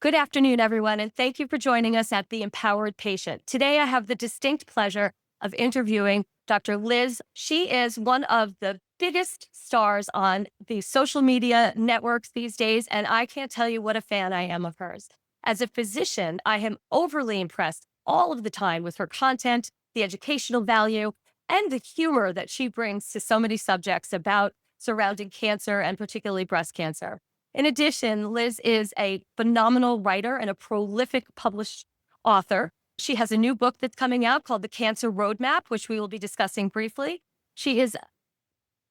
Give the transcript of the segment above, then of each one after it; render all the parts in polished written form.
Good afternoon, everyone, and thank you for joining us at The Empowered Patient. Today, I have the distinct pleasure of interviewing Dr. Liz. She is one of the biggest stars on the social media networks these days, and I can't tell you what a fan I am of hers. As a physician, I am overly impressed all of the time with her content, the educational value, and the humor that she brings to so many subjects about surrounding cancer and particularly breast cancer. In addition, Liz is a phenomenal writer and a prolific published author. She has a new book that's coming out called The Cancer Roadmap, which we will be discussing briefly. She is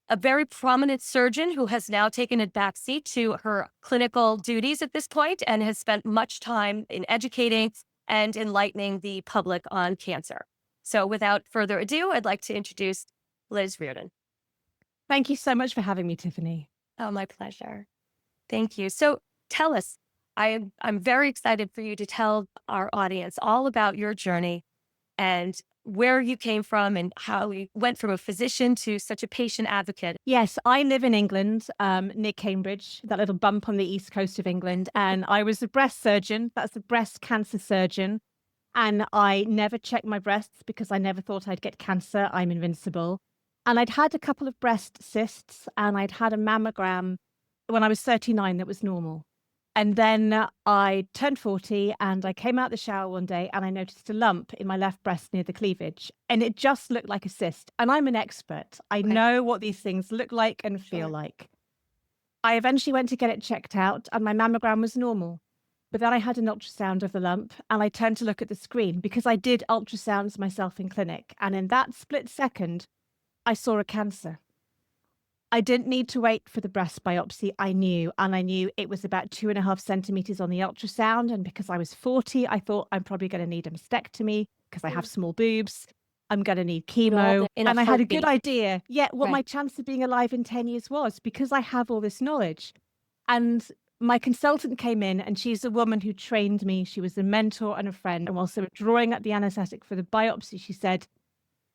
a very prominent surgeon who has now taken a backseat to her clinical duties at this point and has spent much time in educating and enlightening the public on cancer. So without further ado, I'd like to introduce Liz Reardon. Thank you so much for having me, Tiffany. Oh, my pleasure. Thank you. So tell us, I'm very excited for you to tell our audience all about your journey and where you came from and how you went from a physician to such a patient advocate. Yes, I live in England, near Cambridge, that little bump on the east coast of England. And I was a breast surgeon. That's a breast cancer surgeon. And I never checked my breasts because I never thought I'd get cancer. I'm invincible. And I'd had a couple of breast cysts and I'd had a mammogram when I was 39 that was normal. And then I turned 40 and I came out the shower one day and I noticed a lump in my left breast near the cleavage. And it just looked like a cyst. And I'm an expert. I know what these things look like and feel like. I eventually went to get it checked out and my mammogram was normal. But then I had an ultrasound of the lump and I turned to look at the screen because I did ultrasounds myself in clinic. And in that split second, I saw a cancer. I didn't need to wait for the breast biopsy. I knew it was about 2.5 centimeters on the ultrasound. And because I was 40, I thought I'm probably going to need a mastectomy because I have small boobs. I'm going to need chemo. And I had a good idea what my chance of being alive in 10 years was because I have all this knowledge. And my consultant came in and she's a woman who trained me. She was a mentor and a friend. And whilst they were drawing up the anesthetic for the biopsy, she said,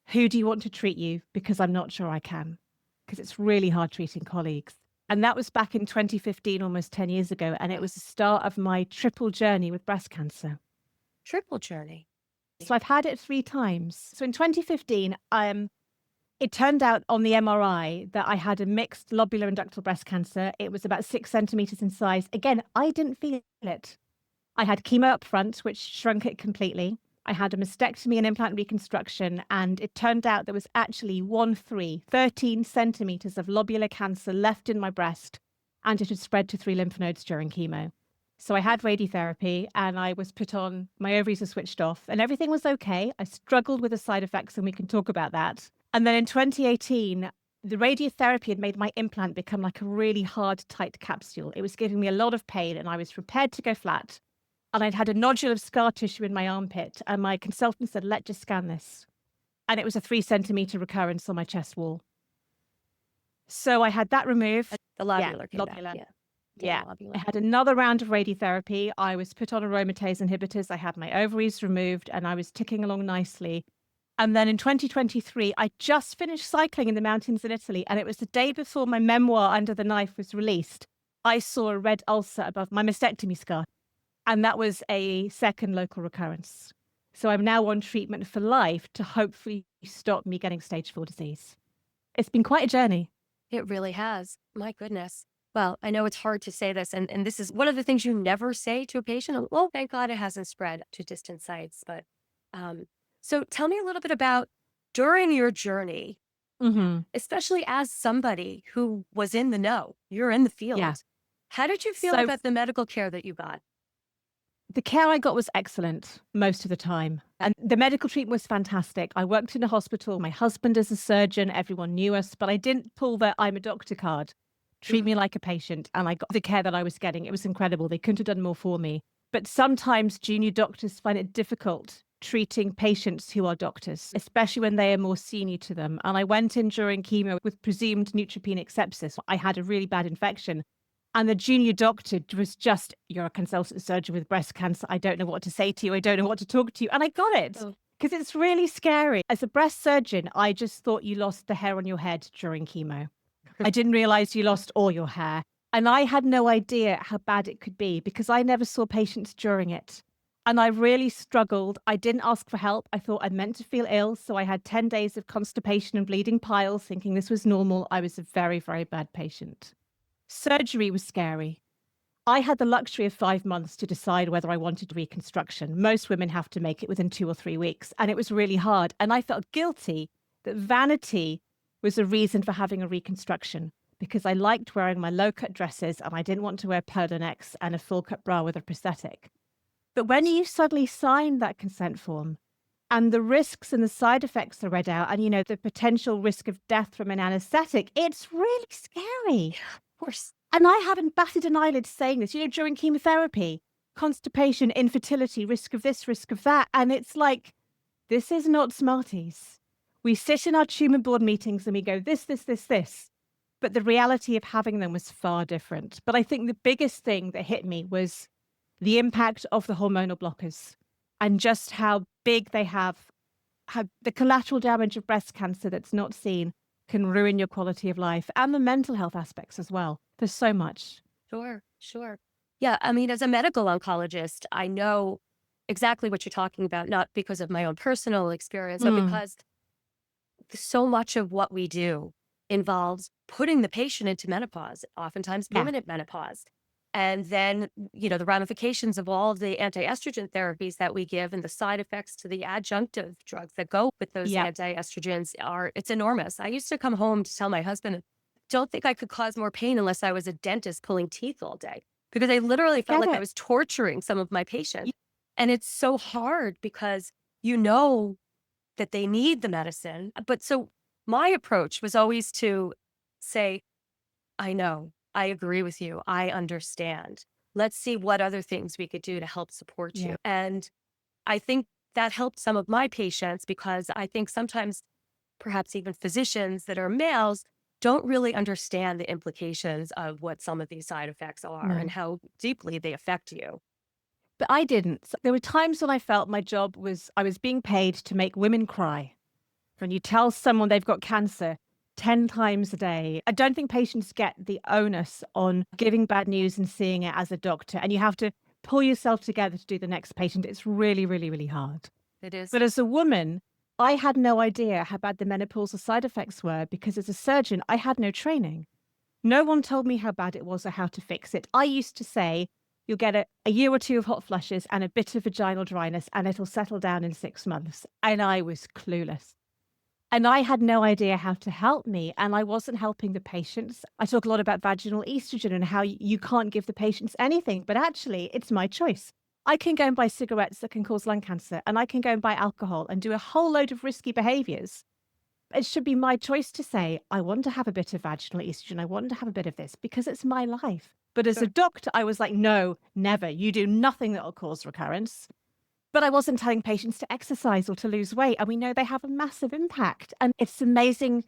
"Who do you want to treat you? Because I'm not sure I can." Because it's really hard treating colleagues. And that was back in 2015, almost 10 years ago. And it was the start of my triple journey with breast cancer. Triple journey. So I've had it 3 times. So in 2015, it turned out on the MRI that I had a mixed lobular and ductal breast cancer. It was about 6 centimeters in size. Again, I didn't feel it. I had chemo up front, which shrunk it completely. I had a mastectomy and implant reconstruction, and it turned out there was actually 13 centimeters of lobular cancer left in my breast, and it had spread to 3 lymph nodes during chemo. So I had radiotherapy, and I was put on, my ovaries were switched off, and everything was okay. I struggled with the side effects, and we can talk about that. And then in 2018, the radiotherapy had made my implant become like a really hard, tight capsule. It was giving me a lot of pain, and I was prepared to go flat. And I'd had a nodule of scar tissue in my armpit. And my consultant said, "Let's just scan this." And it was a 3 centimeter recurrence on my chest wall. So I had that removed. The lobular came back. Yeah. I had another round of radiotherapy. I was put on aromatase inhibitors. I had my ovaries removed and I was ticking along nicely. And then in 2023, I just finished cycling in the mountains in Italy. And it was the day before my memoir, Under the Knife, was released. I saw a red ulcer above my mastectomy scar. And that was a second local recurrence. So I'm now on treatment for life to hopefully stop me getting stage 4 disease. It's been quite a journey. It really has. My goodness. Well, I know it's hard to say this, and this is one of the things you never say to a patient. Well, thank God it hasn't spread to distant sites. But so tell me a little bit about during your journey, especially as somebody who was in the know, you're in the field. Yeah. How did you feel about the medical care that you got? The care I got was excellent most of the time. And the medical treatment was fantastic. I worked in a hospital. My husband is a surgeon. Everyone knew us, but I didn't pull the "I'm a doctor" card. Treat me like a patient. And I got the care that I was getting. It was incredible. They couldn't have done more for me. But sometimes junior doctors find it difficult treating patients who are doctors, especially when they are more senior to them. And I went in during chemo with presumed neutropenic sepsis. I had a really bad infection. And the junior doctor was just, "You're a consultant surgeon with breast cancer. I don't know what to say to you. I don't know what to talk to you." And I got it because it's really scary. As a breast surgeon, I just thought you lost the hair on your head during chemo. I didn't realize you lost all your hair. And I had no idea how bad it could be because I never saw patients during it. And I really struggled. I didn't ask for help. I thought I meant to feel ill. So I had 10 days of constipation and bleeding piles, thinking this was normal. I was a very, very bad patient. Surgery was scary. I had the luxury of 5 months to decide whether I wanted reconstruction. Most women have to make it within 2 or 3 weeks. And it was really hard. And I felt guilty that vanity was a reason for having a reconstruction because I liked wearing my low cut dresses and I didn't want to wear pearl necks and a full cut bra with a prosthetic. But when you suddenly sign that consent form and the risks and the side effects are read out, and the potential risk of death from an anesthetic, it's really scary. Of course. And I haven't batted an eyelid saying this, during chemotherapy, constipation, infertility, risk of this, risk of that. And it's like, this is not Smarties. We sit in our tumor board meetings and we go, this. But the reality of having them was far different. But I think the biggest thing that hit me was the impact of the hormonal blockers and just how big they have, how the collateral damage of breast cancer that's not seen can ruin your quality of life and the mental health aspects as well. There's so much. Sure, sure. Yeah, I mean, as a medical oncologist, I know exactly what you're talking about, not because of my own personal experience, but Mm, because so much of what we do involves putting the patient into menopause, oftentimes yeah, permanent menopause. And then, the ramifications of all of the anti-estrogen therapies that we give and the side effects to the adjunctive drugs that go with those yeah, anti-estrogens it's enormous. I used to come home to tell my husband, don't think I could cause more pain unless I was a dentist pulling teeth all day, because I literally felt get like I it. was torturing some of my Y- patients. And it's so hard because you know that they need the medicine. But so my approach was always to say, I know, I agree with you, I understand. Let's see what other things we could do to help support you. Yeah, And I think that helped some of my patients because I think sometimes perhaps even physicians that are males don't really understand the implications of what some of these side effects are and no. how deeply they affect you. But I didn't. There were times when I felt my job was, I was being paid to make women cry. When you tell someone they've got cancer 10 times a day, I don't think patients get the onus on giving bad news and seeing it as a doctor. And you have to pull yourself together to do the next patient. It's really, really, really hard. It is. But as a woman, I had no idea how bad the menopausal side effects were because as a surgeon, I had no training. No one told me how bad it was or how to fix it. I used to say, you'll get a year or two of hot flushes and a bit of vaginal dryness, and it'll settle down in 6 months. And I was clueless. And I had no idea how to help me, and I wasn't helping the patients. I talk a lot about vaginal estrogen and how you can't give the patients anything, but actually, it's my choice. I can go and buy cigarettes that can cause lung cancer, and I can go and buy alcohol and do a whole load of risky behaviors. It should be my choice to say, I want to have a bit of vaginal estrogen. I want to have a bit of this because it's my life. But as a Sure. doctor, I was like, no, never. You do nothing that will cause recurrence. But I wasn't telling patients to exercise or to lose weight. And we know they have a massive impact. And it's amazing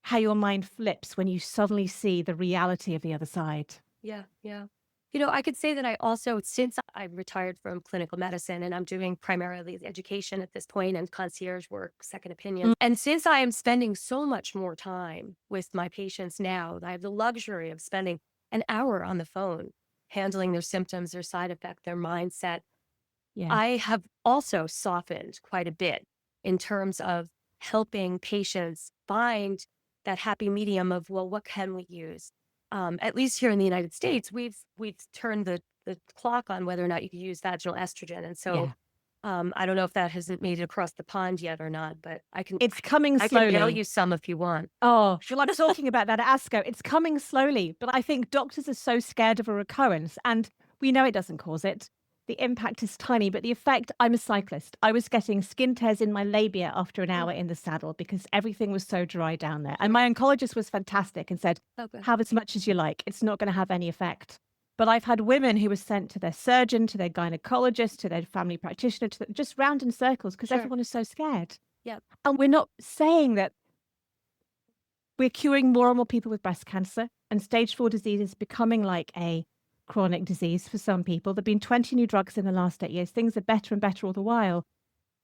how your mind flips when you suddenly see the reality of the other side. Yeah, yeah. I could say that I also, since I retired from clinical medicine and I'm doing primarily the education at this point and concierge work, second opinions, Mm, and since I am spending so much more time with my patients now, I have the luxury of spending an hour on the phone handling their symptoms, their side effect, their mindset. yeah. I have also softened quite a bit in terms of helping patients find that happy medium of, well, what can we use? At least here in the United States, we've turned the clock on whether or not you can use vaginal estrogen. And so Yeah. I don't know if that hasn't made it across the pond yet or not, but It's coming I can mail slowly. you some if you want. Oh, feel like talking about that at ASCO. It's coming slowly, but I think doctors are so scared of a recurrence, and we know it doesn't cause it. The impact is tiny, but the effect, I'm a cyclist. I was getting skin tears in my labia after an Mm, hour in the saddle because everything was so dry down there. And sure. my oncologist was fantastic and said, Oh, good. have as much as you like. It's not going to have any effect. But I've had women who were sent to their surgeon, to their gynecologist, to their family practitioner, just round in circles because Sure. everyone is so scared. Yeah. And we're not saying that we're curing more and more people with breast cancer, and stage 4 disease is becoming like a chronic disease for some people. There have been 20 new drugs in the last 8 years. Things are better and better all the while.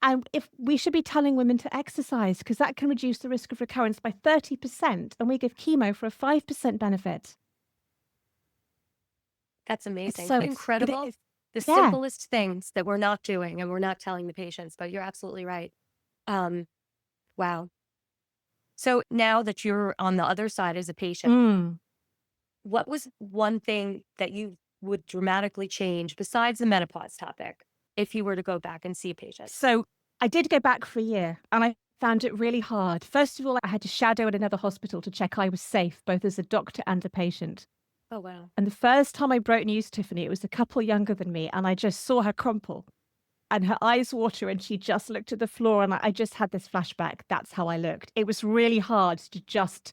And if we should be telling women to exercise because that can reduce the risk of recurrence by 30%, and we give chemo for a 5% benefit. That's It's amazing. so it Incredible. is. The Yeah. simplest things that we're not doing and we're not telling the patients, but you're absolutely right. Um, wow. So now that you're on the other side as a patient, Mm. what was one thing that you would dramatically change besides the menopause topic if you were to go back and see a patient? So I did go back for a year and I found it really hard. First of all, I had to shadow at another hospital to check I was safe, both as a doctor and a patient. Oh, wow. And the first time I broke news to Tiffany, it was a couple younger than me, and I just saw her crumple and her eyes water, and she just looked at the floor, and I just had this flashback. That's how I looked. It was really hard to just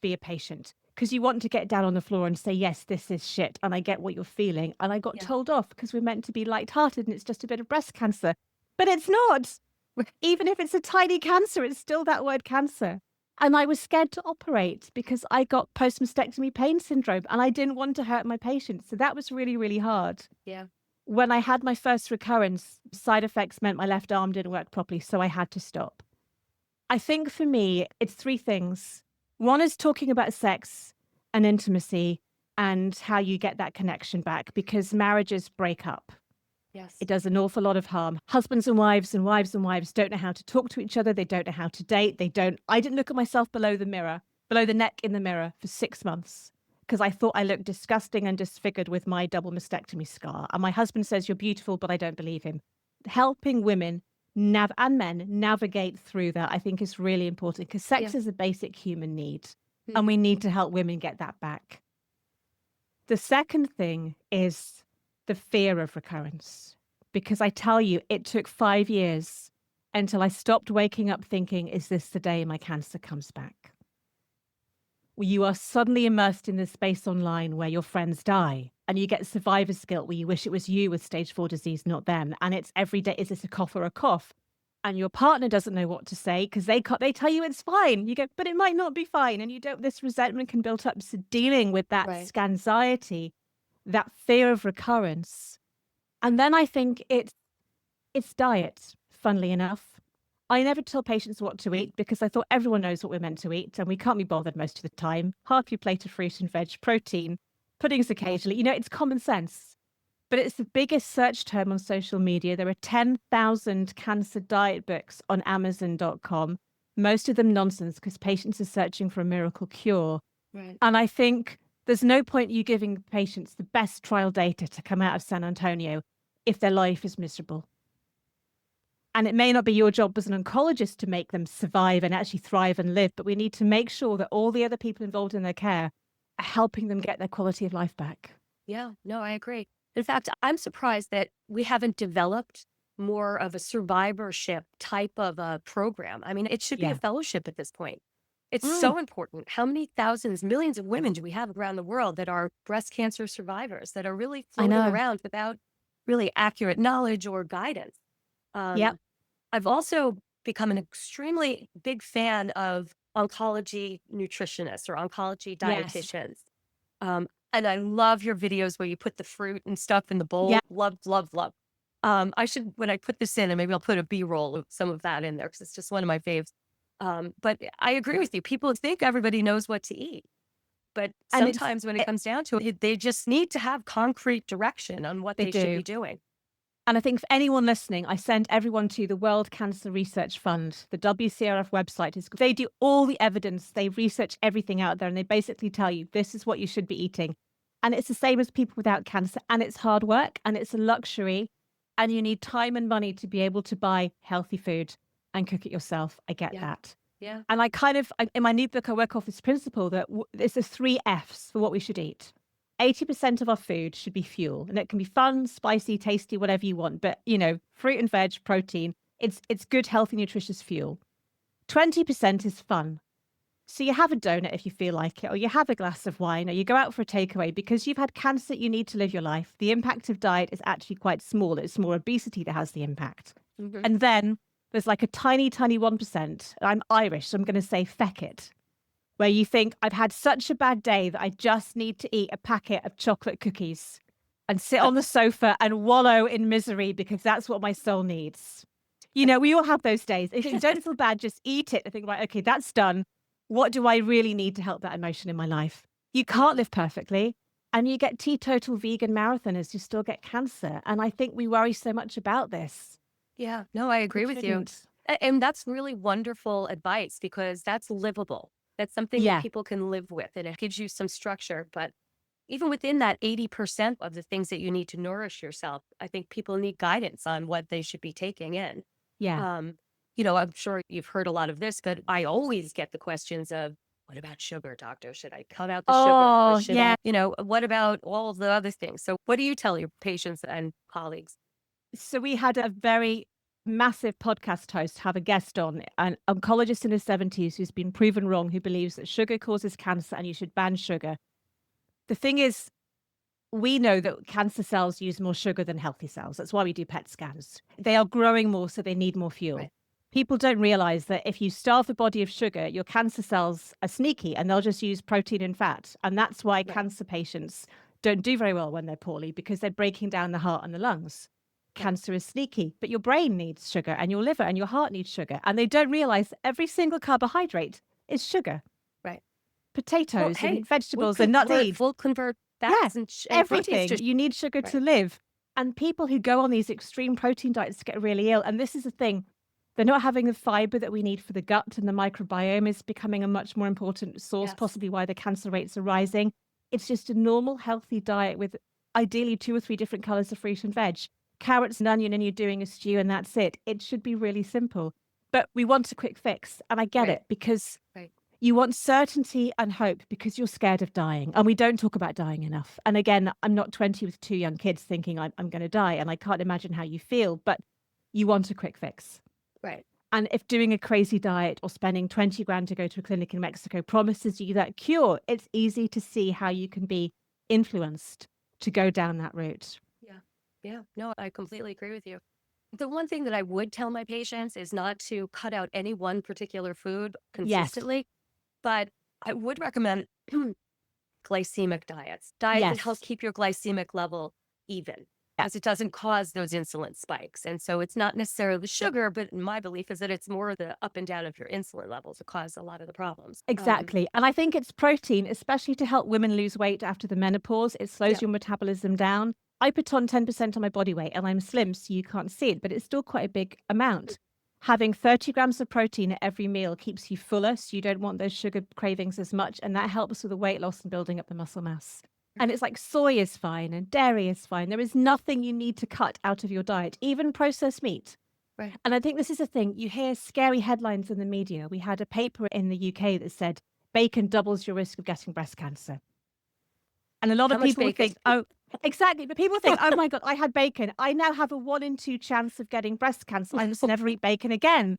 be a patient because you want to get down on the floor and say, yes, this is shit. And I get what you're feeling. And I got Yeah. told off because we're meant to be lighthearted and it's just a bit of breast cancer. But it's not. Even if it's a tiny cancer, it's still that word cancer. And I was scared to operate because I got post mastectomy pain syndrome and I didn't want to hurt my patients. So that was really, really hard. Yeah. When I had my first recurrence, side effects meant my left arm didn't work properly. So I had to stop. I think for me, it's three things. One is talking about sex and intimacy and how you get that connection back because marriages break up. Yes. It does an awful lot of harm. Husbands and wives don't know how to talk to each other. They don't know how to date. I didn't look at myself below the neck in the mirror for 6 months because I thought I looked disgusting and disfigured with my double mastectomy scar. And my husband says you're beautiful, but I don't believe him. Helping women and men navigate through that, I think is really important because Yeah. sex is a basic human need and Mhm. we need to help women get that back. The second thing is the fear of recurrence, because I tell you, it took 5 years until I stopped waking up thinking, is this the day my cancer comes back? You are suddenly immersed in this space online where your friends die and you get survivor's guilt where you wish it was you with stage 4 disease, not them. And it's every day, is this a cough or a cough? And your partner doesn't know what to say because they tell you it's fine. You go, but it might not be fine. And you don't, this resentment can build up. So dealing with that Right. anxiety, that fear of recurrence. And then I think it's diet, funnily enough. I never tell patients what to eat because I thought everyone knows what we're meant to eat and we can't be bothered most of the time. Half your plate of fruit and veg, protein, puddings occasionally. It's common sense. But it's the biggest search term on social media. There are 10,000 cancer diet books on Amazon.com, most of them nonsense because patients are searching for a miracle cure. Right. And I think there's no point you giving patients the best trial data to come out of San Antonio if their life is miserable. And it may not be your job as an oncologist to make them survive and actually thrive and live, but we need to make sure that all the other people involved in their care are helping them get their quality of life back. Yeah. No, I agree. In fact, I'm surprised that we haven't developed more of a survivorship type of a program. I mean, it should be a Yeah. fellowship at this point. It's Mm, so important. How many thousands, millions of women do we have around the world that are breast cancer survivors that are really I floating know. around without really accurate knowledge or guidance? Yep. Um, I've also become an extremely big fan of oncology nutritionists or oncology Yes. dietitians. And I love your videos where you put the fruit and stuff in the Yeah. bowl. Love, love, love. I should, when I put this in, and maybe I'll put a B-roll of some of that in there because it's just one of my faves. But I agree with you. People think everybody knows what to eat. But And it's, sometimes when it it, comes down to it, they just need to have concrete direction on what they they should be do. doing. And I think for anyone listening, I send everyone to the World Cancer Research Fund. The WCRF website is, they do all the evidence. They research everything out there and they basically tell you this is what you should be eating. And it's the same as people without cancer. And it's hard work and it's a luxury. And you need time and money to be able to buy healthy food and cook it yourself. I get Yeah. that. Yeah. And in my new book, I work off this principle that there's the 3 Fs for what we should eat. 80% of our food should be fuel, and it can be fun, spicy, tasty, whatever you want. But, fruit and veg, protein, it's good, healthy, nutritious fuel. 20% is fun. So you have a donut if you feel like it, or you have a glass of wine, or you go out for a takeaway because you've had cancer, you need to live your life. The impact of diet is actually quite small. It's more obesity that has the impact. Mhm. And then there's like a tiny, tiny 1%. I'm Irish, so I'm going to say feck it, where you think, I've had such a bad day that I just need to eat a packet of chocolate cookies and sit on the sofa and wallow in misery because that's what my soul needs. We all have those days. If you don't feel bad, just eat it and think, right, okay, that's done. What do I really need to help that emotion in my life? You can't live perfectly. And you get teetotal vegan marathoners who still get cancer. And I think we worry so much about this. Yeah, no, I We agree with you. shouldn't. And that's really wonderful advice because that's livable. That's something that Yeah, people can live with and it gives you some structure. But even within that 80% of the things that you need to nourish yourself, I think people need guidance on what they should be taking in. yeah. Um, I'm sure you've heard a lot of this, but I always get the questions of, what about sugar, doctor? Should I cut out the sugar? Or Oh, should yeah. what about all of the other things? So what do you tell your patients and colleagues? So we had a very massive podcast host have a guest on, an oncologist in his 70s who's been proven wrong, who believes that sugar causes cancer and you should ban sugar. The thing is, we know that cancer cells use more sugar than healthy cells. That's why we do PET scans. They are growing more, so they need more fuel. Right. People don't realize that if you starve the body of sugar, your cancer cells are sneaky and they'll just use protein and fat. And that's why Right. cancer patients don't do very well when they're poorly, because they're breaking down the heart and the lungs. Right. Cancer is sneaky, but your brain needs sugar and your liver and your heart needs sugar. And they don't realize every single carbohydrate is sugar. Right. Well, Potatoes hey, and vegetables and nut seeds. we'll convert Yeah, fats and proteins everything. to You need sugar right. to live. And people who go on these extreme protein diets get really ill. And this is the thing. They're not having the fiber that we need for the gut, and the microbiome is becoming a much more important source, Yes. possibly why the cancer rates are rising. It's just a normal, healthy diet with ideally 2 or 3 different colors of fruit and veg, carrots and onion, and you're doing a stew, and that's it. It should be really simple. But we want a quick fix. And I get Right. it, because Right. you want certainty and hope because you're scared of dying. And we don't talk about dying enough. And again, I'm not 20 with 2 young kids thinking I'm going to die. And I can't imagine how you feel, but you want a quick fix. Right. And if doing a crazy diet or spending 20 grand to go to a clinic in Mexico promises you that cure, it's easy to see how you can be influenced to go down that route. Yeah. Yeah. No, I completely agree with you. The one thing that I would tell my patients is not to cut out any one particular food Yes. consistently, but I would recommend glycemic diets that help Yes. keep your glycemic level even, Yeah. because it doesn't cause those insulin spikes. And so it's not necessarily the sugar, but my belief is that it's more the up and down of your insulin levels that cause a lot of the problems. Exactly. And I think it's protein, especially to help women lose weight after the menopause. It slows Yeah. your metabolism down. I put on 10% on my body weight and I'm slim, so you can't see it, but it's still quite a big amount. Having 30 grams of protein at every meal keeps you fuller, so you don't want those sugar cravings as much. And that helps with the weight loss and building up the muscle mass. And it's like soy is fine and dairy is fine. There is nothing you need to cut out of your diet, even processed meat. Right. And I think this is the thing. You hear scary headlines in the media. We had a paper in the UK that said bacon doubles your risk of getting breast cancer. And a lot How of much people would bacon? think, oh, exactly. But people think, oh my God, I had bacon. I now have a 1 in 2 chance of getting breast cancer. I must never eat bacon again.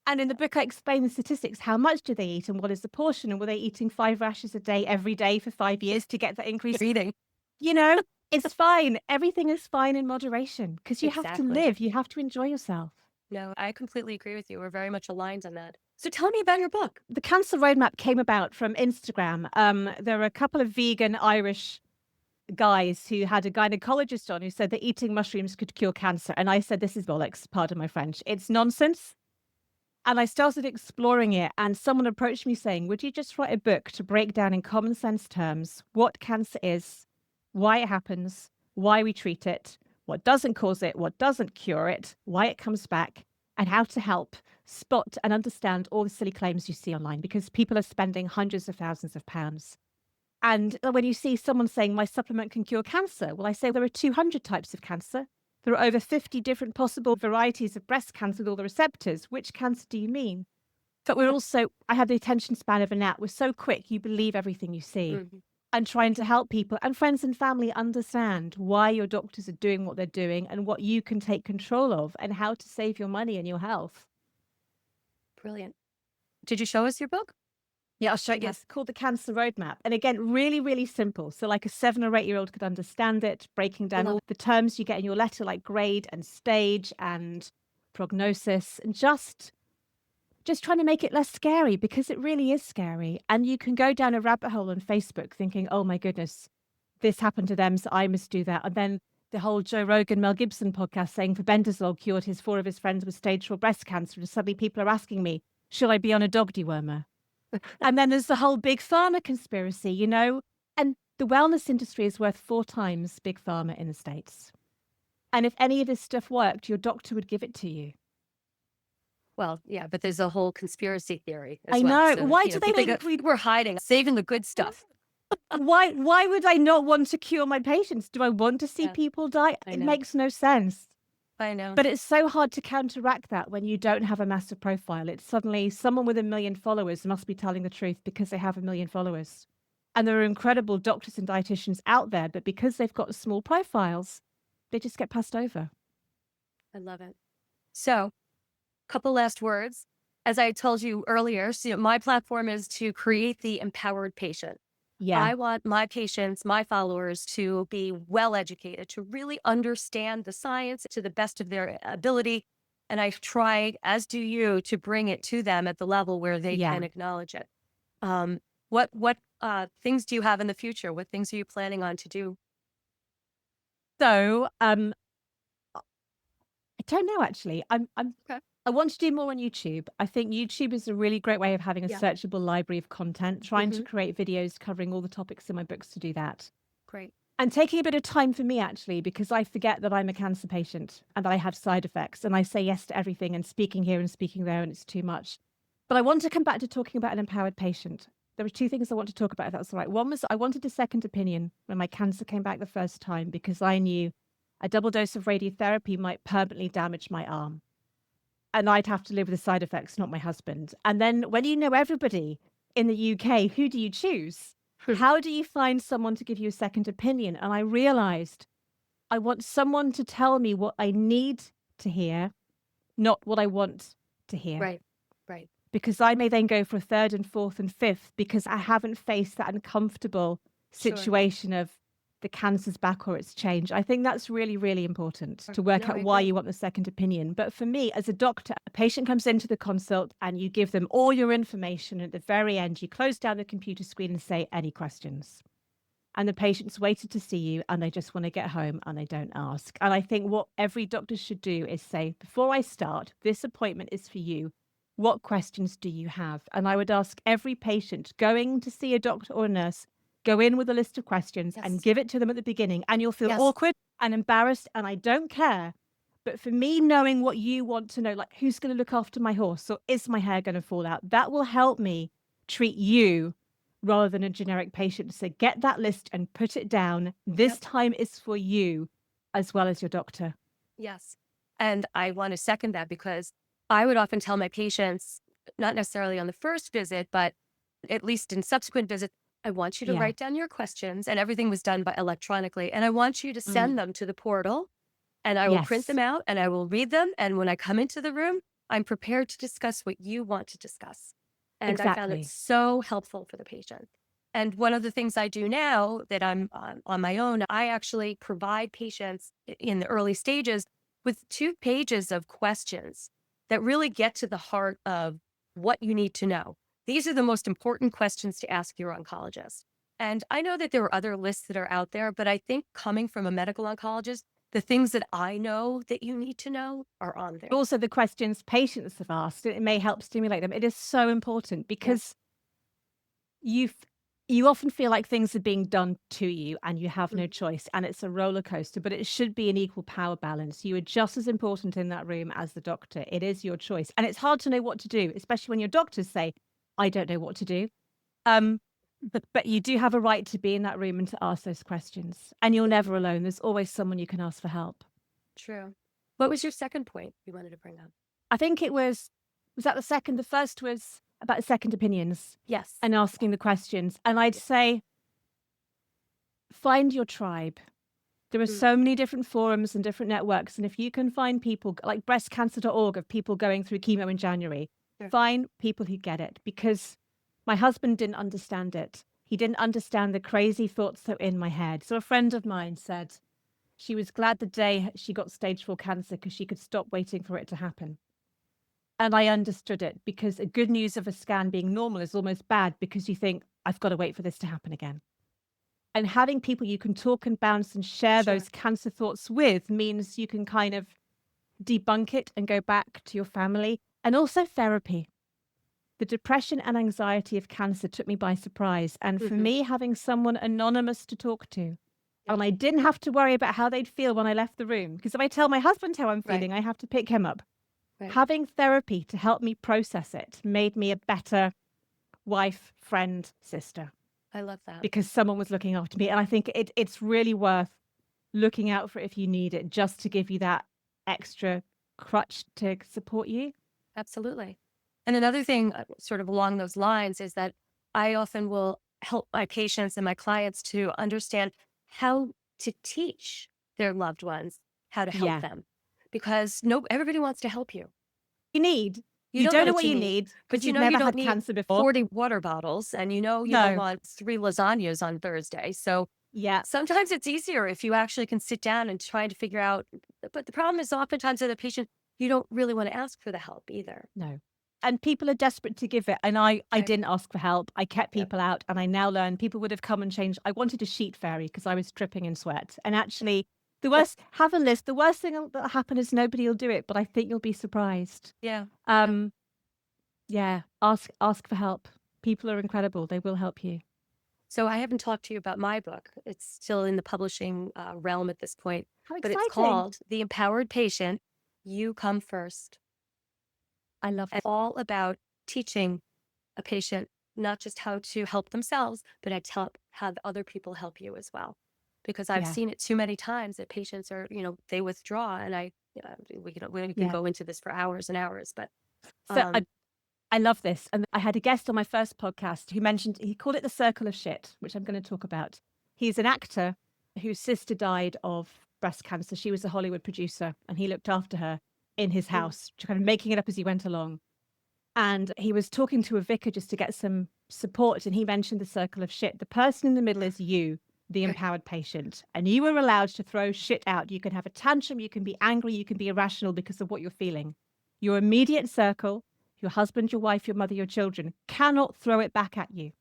And in the book, I explain the statistics. How much do they eat and what is the portion? And were they eating 5 rashes a day every day for 5 years to get that increase? Eating. You know, it's fine. Everything is fine in moderation because you have to Exactly. live. You have to enjoy yourself. No, I completely agree with you. We're very much aligned on that. So tell me about your book. The cancer roadmap came about from Instagram. There were a couple of vegan Irish guys who had a gynecologist on who said that eating mushrooms could cure cancer. And I said, this is bollocks, pardon my French. It's nonsense. And I started exploring it. And someone approached me saying, would you just write a book to break down in common sense terms what cancer is, why it happens, why we treat it, what doesn't cause it, what doesn't cure it, why it comes back, and how to help spot and understand all the silly claims you see online, because people are spending hundreds of thousands of pounds. And when you see someone saying my supplement can cure cancer, well, I say there are 200 types of cancer. There are over 50 different possible varieties of breast cancer with all the receptors. Which cancer do you mean? But we're also, I have the attention span of a gnat. We're so quick, you believe everything you see. And trying to help people and friends and family understand why your doctors are doing what they're doing and what you can take control of and how to save your money and your health. Brilliant. Did you show us your book? Yeah, I'll show you. It's called The Cancer Roadmap. And again, really, really simple. So like a 7 or 8-year-old could understand it, breaking down all the terms you get in your letter, like grade and stage and prognosis, and just trying to make it less scary, because it really is scary. And you can go down a rabbit hole on Facebook thinking, oh my goodness, this happened to them, so I must do that. And then the whole Joe Rogan, Mel Gibson podcast saying Febendazole cured 4 of his friends with stage 4 breast cancer. And suddenly people are asking me, should I be on a dog dewormer? And then there's the whole big pharma conspiracy, you know? And The wellness industry is worth 4 times big pharma in the States. And if any of this stuff worked, your doctor would give it to you. Well, yeah, but there's a whole conspiracy theory as I well. know. So, Why do they think we we're hiding, saving the good stuff. why would I not want to cure my patients? Do I want to see Yeah, people die? I It know. makes no sense. I know. But it's so hard to counteract that when you don't have a massive profile. It's suddenly someone with 1 million followers must be telling the truth because they have 1 million followers. And there are incredible doctors and dietitians out there, but because they've got small profiles, they just get passed over. I love it. So, couple last words. As I told you earlier, so my platform is to create the empowered patient. Yeah. I want my patients, my followers to be well educated, to really understand the science to the best of their ability. And I try, as do you, to bring it to them at the level where they Yeah. can acknowledge it. What things do you have in the future? What things are you planning on to do? So, I don't know actually. Okay. I want to do more on YouTube. I think YouTube is a really great way of having a Yeah. searchable library of content, trying to Hmm. create videos covering all the topics in my books to do that. Great. And taking a bit of time for me actually, because I forget that I'm a cancer patient and I have side effects and I say yes to everything and speaking here and speaking there and it's too much. But I want to come back to talking about an empowered patient. There are 2 things I want to talk about, if that's all right. One was I wanted a second opinion when my cancer came back the first time because I knew a double dose of radiotherapy might permanently damage my arm. And I'd have to live with the side effects, not my husband. And then when you know everybody in the UK, who do you choose? How do you find someone to give you a second opinion? And I realized I want someone to tell me what I need to hear, not what I want to hear. Right. Right. Because I may then go for a third and fourth and fifth because I haven't faced that uncomfortable Sure. situation of the cancer's back or its change. I think that's really, really important to work No, I out why agree. you want the second opinion. But for me, as a doctor, a patient comes into the consult and you give them all your information. At the very end, you close down the computer screen and say, any questions? And the patient's waited to see you and they just want to get home and they don't ask. And I think what every doctor should do is say, before I start, this appointment is for you. What questions do you have? And I would ask every patient going to see a doctor or a nurse, go in with a list of questions and Yes. give it to them at the beginning. And you'll feel Yes. awkward and embarrassed. And I don't care. But for me, knowing what you want to know, like who's going to look after my horse or is my hair going to fall out, that will help me treat you rather than a generic patient. So get that list and put it down. This Yep. time is for you as well as your doctor. Yes. And I want to second that because I would often tell my patients, not necessarily on the first visit, but at least in subsequent visits, I want you to Yeah. write down your questions, and everything was done by electronically. And I want you to send Mm. them to the portal, and I will print Yes, them out and I will read them. And when I come into the room, I'm prepared to discuss what you want to discuss. And I found it exactly. so helpful for the patient. And one of the things I do now that I'm on my own, I actually provide patients in the early stages with 2 pages of questions that really get to the heart of what you need to know. These are the most important questions to ask your oncologist. And I know that there are other lists that are out there, but I think coming from a medical oncologist, the things that I know that you need to know are on there. Also, the questions patients have asked, it may help stimulate them. It is so important Yeah, because you you often feel like things are being done to you and you have no mhm, choice and it's a roller coaster, but it should be an equal power balance. You are just as important in that room as the doctor. It is your choice. And it's hard to know what to do, especially when your doctors say, I don't know what to do. Um, but you do have a right to be in that room and to ask those questions. And you're mhm. never alone. There's always someone you can ask for help. True. What was your second point you wanted to bring up? I think it was that the second? The first was about second opinions Yes. and asking the questions. And I'd Yeah. say find your tribe. There are Mm, so many different forums and different networks. And if you can find people like breastcancer.org of people going through chemo in January, sure. find people who get it because my husband didn't understand it. He didn't understand the crazy thoughts that were in my head. So a friend of mine said she was glad the day she got stage 4 cancer because she could stop waiting for it to happen. And I understood it because a good news of a scan being normal is almost bad because you think, I've got to wait for this to happen again. And having people you can talk and bounce and share Sure. those cancer thoughts with means you can kind of debunk it and go back to your family. And also therapy. the depression and anxiety of cancer took me by surprise. And for Hmm. me, having someone anonymous to talk to, Yeah. and I didn't have to worry about how they'd feel when I left the room, because if I tell my husband how I'm Right. feeling, I have to pick him up. Right. Having therapy to help me process it made me a better wife, friend, sister, I love that. because someone was looking after me. And I think it's really worth looking out for it if you need it, just to give you that extra crutch to support you. Absolutely. And another thing, sort of along those lines, is that I often will help my patients and my clients to understand how to teach their loved ones how to help Yeah. them, because no, everybody wants to help you. You need. You You don't don't know know what what you you need, need because but you you've know you never don't had need cancer before. 40 water bottles, and you don't No. want 3 lasagnas on Thursday. So Yeah. sometimes it's easier if you actually can sit down and try to figure out. But the problem is oftentimes with the patient, you don't really want to ask for the help either. No. And people are desperate to give it. And I Right. didn't ask for help. I kept Yeah. people out, and I now learn people would have come and changed. I wanted a sheet fairy because I was dripping in sweat. And actually, the worst, have a list. The worst thing that'll happen is nobody will do it, but I think you'll be surprised. Yeah. Yeah. Um, yeah. Ask for help. People are incredible. They will help you. So I haven't talked to you about my book. It's still in the publishing realm at this point, How but it's exciting. called The Empowered Patient. You Come First. I love And all about teaching a patient not just how to help themselves, but how the other people help you as well. Because I've Yeah. seen it too many times that patients are, they withdraw, and we can Yeah. go into this for hours and hours, but So um, I love this. And I had a guest on my first podcast who mentioned, he called it the circle of shit, which I'm going to talk about. He's an actor whose sister died of breast cancer. She was a Hollywood producer, and he looked after her in his mm, house, kind of making it up as he went along. And he was talking to a vicar just to get some support. And he mentioned the circle of shit. The person in the middle is you, the right, empowered patient. And you are allowed to throw shit out. You can have a tantrum, you can be angry, you can be irrational because of what you're feeling. Your immediate circle, your husband, your wife, your mother, your children, cannot throw it back at you.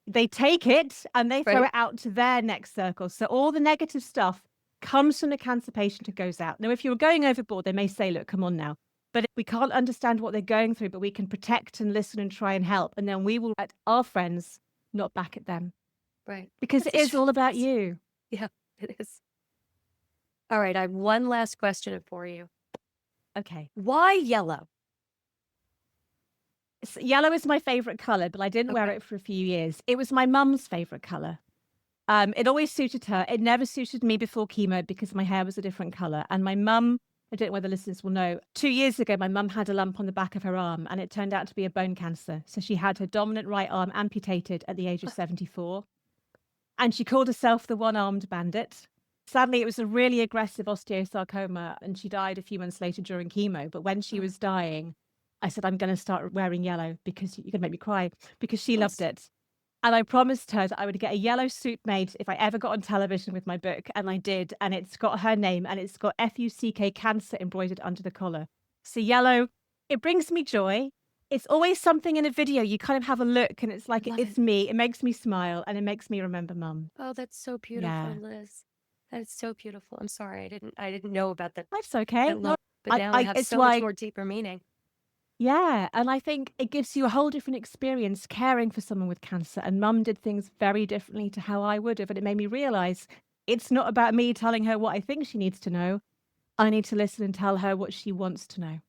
They take it and they throw right. it out to their next circle. So all the negative stuff comes from the cancer patient and goes out. Now, if you're going overboard, they may say, look, come on now. But we can't understand what they're going through, but we can protect and listen and try and help. And then we will at our friends, not back at them. Right. Because That's it a is all about choice. you. Yeah, it is. All right. I have one last question for you. Okay. Why yellow? Yellow is my favorite color, but I didn't wear Okay. it for a few years. It was my mum's favorite color. It always suited her. It never suited me before chemo because my hair was a different color. And my mum, I don't know whether listeners will know, 2 years ago, my mum had a lump on the back of her arm and it turned out to be a bone cancer. So she had her dominant right arm amputated at the age of 74. And she called herself the one-armed bandit. Sadly, it was a really aggressive osteosarcoma, and she died a few months later during chemo. But when she Oh, was dying, I said, I'm going to start wearing yellow because you're going to make me cry, because she loved yes. it. And I promised her that I would get a yellow suit made if I ever got on television with my book. And I did. And it's got her name and it's got FUCK cancer embroidered under the collar. So yellow, it brings me joy. It's always something in a video. You kind of have a look and it's I like, love it's it. me. It makes me smile and it makes me remember mum. Oh, that's so beautiful, Yeah, Liz. That is so beautiful. I'm sorry. I didn't know about that that's okay. that No, look, but now I have it's so much why, more deeper meaning. yeah. And I think it gives you a whole different experience caring for someone with cancer. And mum did things very differently to how I would have. And it made me realize it's not about me telling her what I think she needs to know. I need to listen and tell her what she wants to know.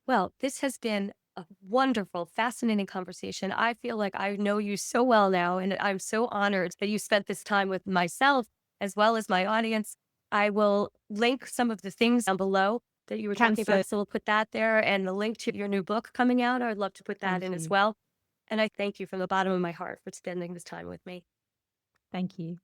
Well, this has been a wonderful, fascinating conversation. I feel like I know you so well now, and I'm so honored that you spent this time with myself as well as my audience. I will link some of the things down below that you were talking Cancer, about. So we'll put that there, and the link to your new book coming out. I'd love to put that thank in as you. well. And I thank you from the bottom of my heart for spending this time with me. Thank you.